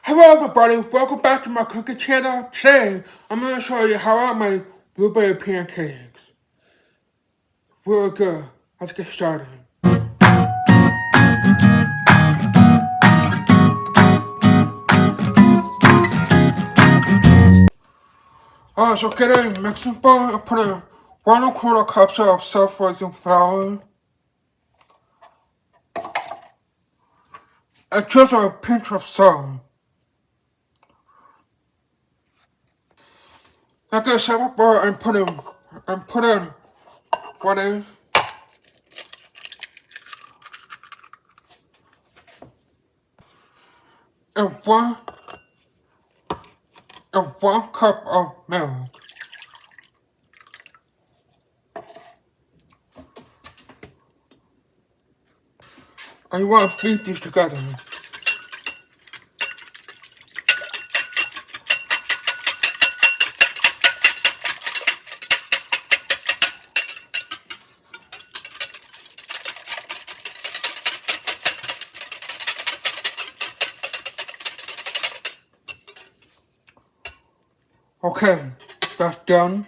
Hello everybody, welcome back to my cooking channel. Today, I'm going to show you how I make blueberry pancakes. Really good. Let's get started. Alright, so get a mixing bowl and put in 1¼ cups of self-raising flour. And just a pinch of salt. Now get a separate bowl and put in what is and one cup of milk. And you want to beat these together. Okay, that's done.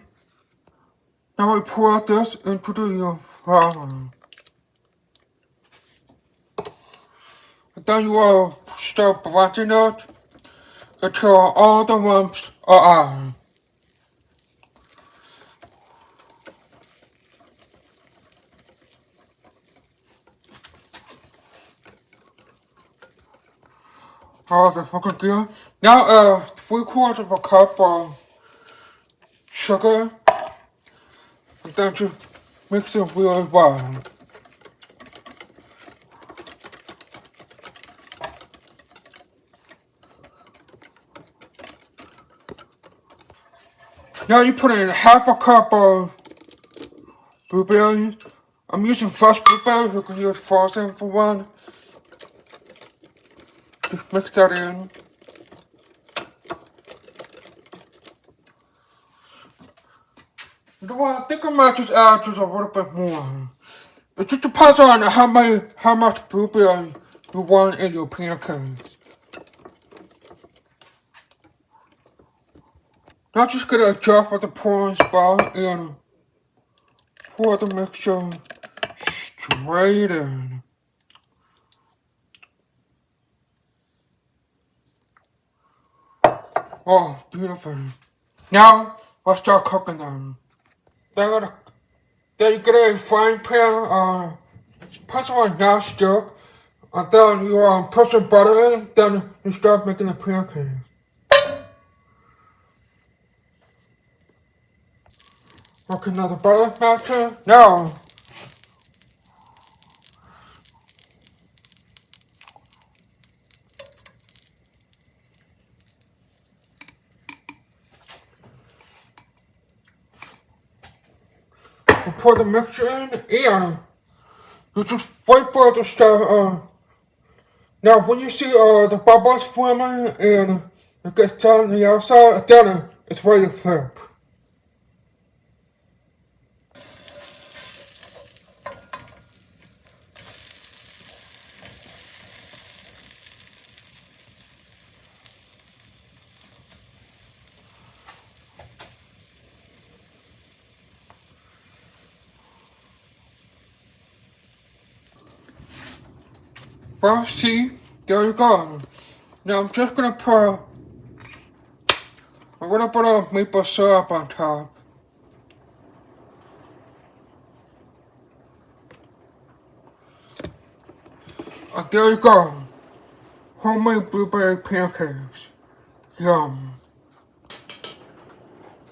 Now we pour this into the flour. And then you will start blending it until all the lumps are out. Oh, that's looking good. Now, 3/4 of a cup of sugar. And then just mix it really well. Now you put in 1/2 cup of blueberries. I'm using fresh blueberries, you can use frozen for one. Just mix that in. You know what, I think I might just add just a little bit more. It just depends on how much blueberry you want in your pancakes. Now just get a jar with the pouring spout and pour the mixture straight in. Oh, beautiful. Now, let's start cooking them. Then you get a frying pan, put some non-stick, and then you put some butter in, then you start making the pancakes. Okay, now the butter melted. Now, you pour the mixture in, and you just wait for it to start. Now, when you see the bubbles forming and it gets down to the outside, then it's ready to flip. Well, see, there you go. Now I'm just gonna put a little bit of maple syrup on top. And there you go. Homemade blueberry pancakes. Yum.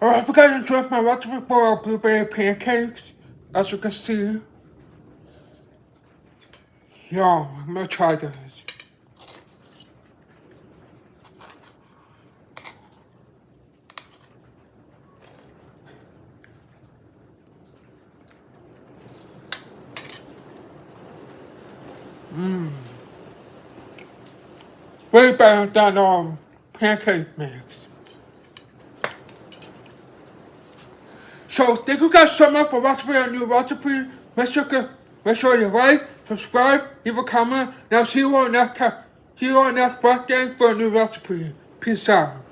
I hope you guys enjoyed my recipe for blueberry pancakes. As you can see. Yum, I'm gonna try this. Way better than pancake mix. So thank you guys so much for watching my new recipe. Make sure you like, subscribe, leave a comment, and I'll see you on next time. See you on next birthday for a new recipe. Peace out.